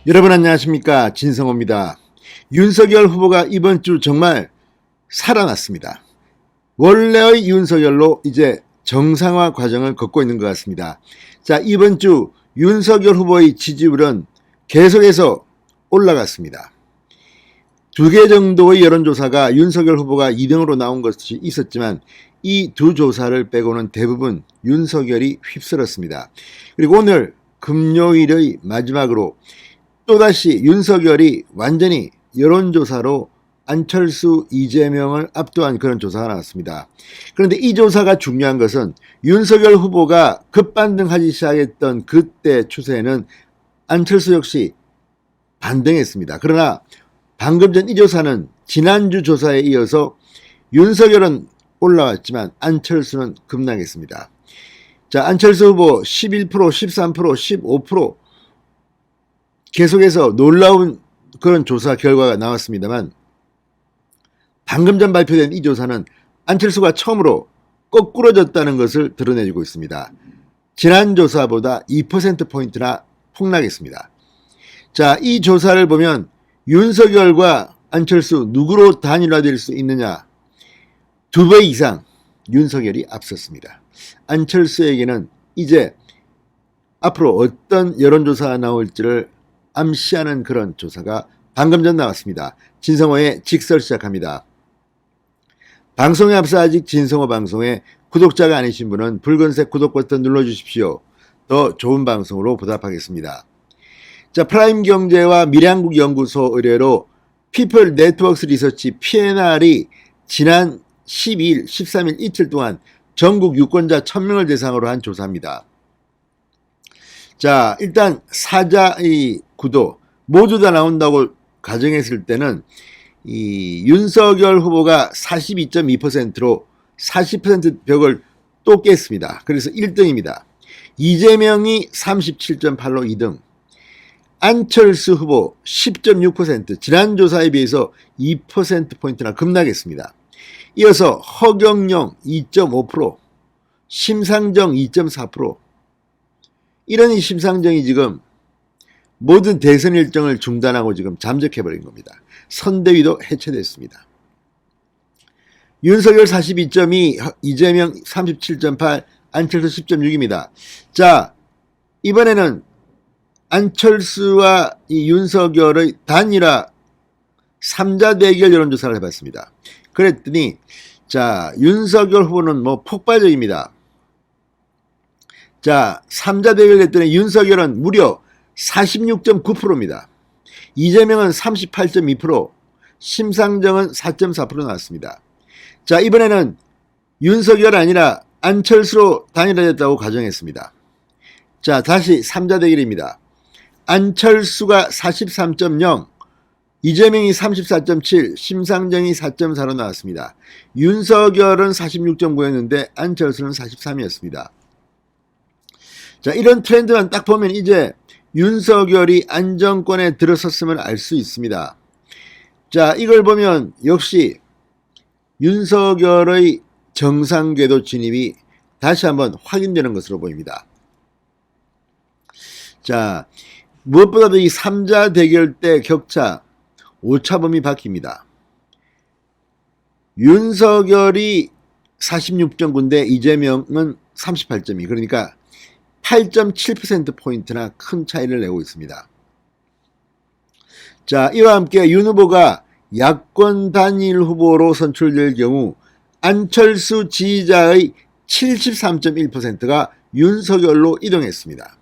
여러분 안녕하십니까, 진성호입니다. 윤석열 후보가 이번 주 정말 살아났습니다. 원래의 윤석열로 이제 정상화 과정을 걷고 있는 것 같습니다. 자, 이번 주 윤석열 후보의 지지율은 계속해서 올라갔습니다. 2개 정도의 여론조사가 윤석열 후보가 2등으로 나온 것이 있었지만 이 두 조사를 빼고는 대부분 윤석열이 휩쓸었습니다. 그리고 오늘 금요일의 마지막으로 또다시 윤석열이 완전히 여론조사로 안철수, 이재명을 압도한 그런 조사가 나왔습니다. 그런데 이 조사가 중요한 것은 윤석열 후보가 급반등하기 시작했던 그때 추세에는 안철수 역시 반등했습니다. 그러나 방금 전 이 조사는 지난주 조사에 이어서 윤석열은 올라왔지만 안철수는 급락했습니다. 자, 안철수 후보 11%, 13%, 15% 계속해서 놀라운 그런 조사 결과가 나왔습니다만 방금 전 발표된 이 조사는 안철수가 처음으로 거꾸로졌다는 것을 드러내주고 있습니다. 지난 조사보다 2%포인트나 폭락했습니다. 자, 이 조사를 보면 윤석열과 안철수 누구로 단일화될 수 있느냐, 2배 이상 윤석열이 앞섰습니다. 안철수에게는 이제 앞으로 어떤 여론조사가 나올지를 암시하는 그런 조사가 방금 전 나왔습니다. 진성호의 직설 시작합니다. 방송에 앞서 아직 진성호 방송에 구독자가 아니신 분은 붉은색 구독 버튼 눌러주십시오. 더 좋은 방송으로 보답하겠습니다. 자, 프라임경제와 미래한국연구소 의뢰로 피플 네트워크스 리서치 PNR이 지난 12일, 13일 이틀 동안 전국 유권자 1000명을 대상으로 한 조사입니다. 자, 일단 사자의 구도 모두 다 나온다고 가정했을 때는 이 윤석열 후보가 42.2%로 40% 벽을 또 깼습니다. 그래서 1등입니다. 이재명이 37.8로 2등, 안철수 후보 10.6%, 지난 조사에 비해서 2%포인트나 급락했습니다. 이어서 허경영 2.5%, 심상정 2.4%, 이런 심상정이 지금 모든 대선 일정을 중단하고 지금 잠적해버린 겁니다. 선대위도 해체됐습니다. 윤석열 42.2, 이재명 37.8, 안철수 10.6입니다. 자, 이번에는 안철수와 이 윤석열의 단일화 3자 대결 여론조사를 해봤습니다. 그랬더니 자, 윤석열 후보는 뭐 폭발적입니다. 자, 3자 대결 했더니 윤석열은 무려 46.9%입니다. 이재명은 38.2%, 심상정은 4.4% 나왔습니다. 자, 이번에는 윤석열 아니라 안철수로 단일화됐다고 가정했습니다. 자, 다시 3자 대결입니다. 안철수가 43.0, 이재명이 34.7, 심상정이 4.4로 나왔습니다. 윤석열은 46.9였는데 안철수는 43이었습니다. 자, 이런 트렌드만 딱 보면 이제 윤석열이 안정권에 들어섰음을 알 수 있습니다. 자, 이걸 보면 역시 윤석열의 정상궤도 진입이 다시 한번 확인되는 것으로 보입니다. 자, 무엇보다도 이 3자 대결 때 격차 오차범위 바뀝니다. 윤석열이 46.9인데 이재명은 38.2, 그러니까 8.7%포인트나 큰 차이를 내고 있습니다. 자, 이와 함께 윤 후보가 야권 단일 후보로 선출될 경우 안철수 지지자의 73.1%가 윤석열로 이동했습니다.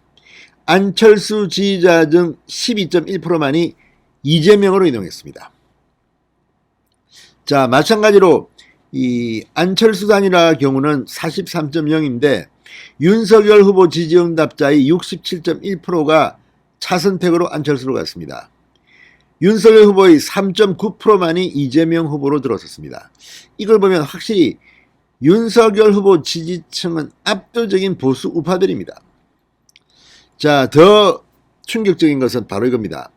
안철수 지지자 중 12.1%만이 이재명으로 이동했습니다. 자, 마찬가지로 이 안철수 단일화 경우는 43.0인데 윤석열 후보 지지응답자의 67.1%가 차선택으로 안철수로 갔습니다. 윤석열 후보의 3.9%만이 이재명 후보로 들어섰습니다. 이걸 보면 확실히 윤석열 후보 지지층은 압도적인 보수 우파들입니다. 자, 더 충격적인 것은 바로 이겁니다.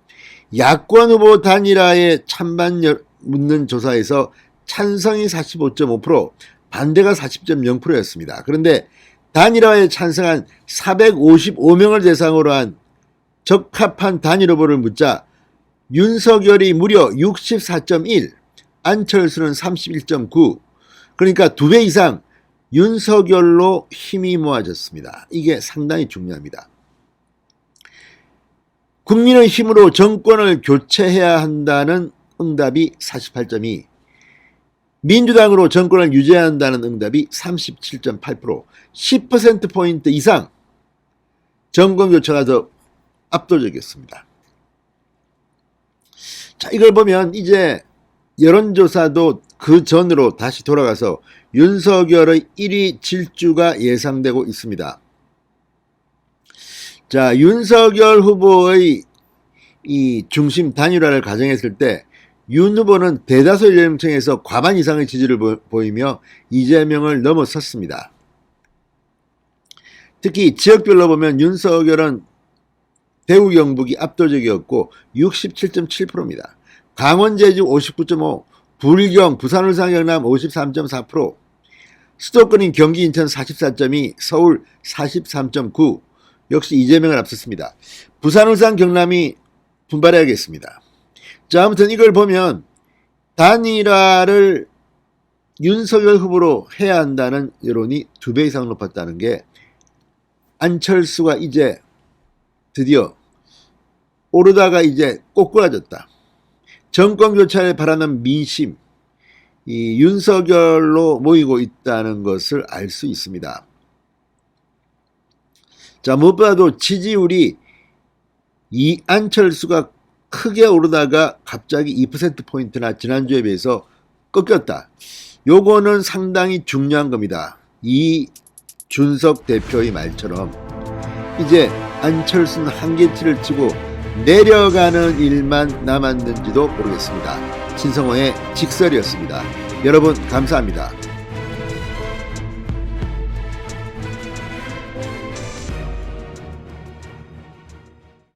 야권 후보 단일화에 찬반 묻는 조사에서 찬성이 45.5%, 반대가 40.0%였습니다. 그런데 단일화에 찬성한 455명을 대상으로 한 적합한 단일 후보를 묻자 윤석열이 무려 64.1, 안철수는 31.9, 그러니까 2배 이상 윤석열로 힘이 모아졌습니다. 이게 상당히 중요합니다. 국민의 힘으로 정권을 교체해야 한다는 응답이 48.2, 민주당으로 정권을 유지해야 한다는 응답이 37.8%, 10%포인트 이상 정권 교체가 더 압도적이었습니다. 자, 이걸 보면 이제 여론조사도 그 전으로 다시 돌아가서 윤석열의 1위 질주가 예상되고 있습니다. 자, 윤석열 후보의 이 중심 단일화를 가정했을 때 윤 후보는 대다수 연령층에서 과반 이상의 지지를 보이며 이재명을 넘어섰습니다. 특히 지역별로 보면 윤석열은 대구 경북이 압도적이었고 67.7%입니다. 강원 제주 59.5%, 불경, 부산 울산 경남 53.4%, 수도권인 경기 인천 44.2%, 서울 43.9%, 역시 이재명을 앞섰습니다. 부산 울산 경남이 분발해야겠습니다. 자, 아무튼 이걸 보면 단일화를 윤석열 후보로 해야 한다는 여론이 2배 이상 높았다는 게 안철수가 이제 드디어 오르다가 이제 꼬꾸라졌다. 정권 교체를 바라는 민심, 이 윤석열로 모이고 있다는 것을 알 수 있습니다. 자, 무엇보다도 지지율이 이 안철수가 크게 오르다가 갑자기 2%포인트나 지난주에 비해서 꺾였다. 요거는 상당히 중요한 겁니다. 이준석 대표의 말처럼 이제 안철수는 한계치를 치고 내려가는 일만 남았는지도 모르겠습니다. 진성호의 직설이었습니다. 여러분 감사합니다.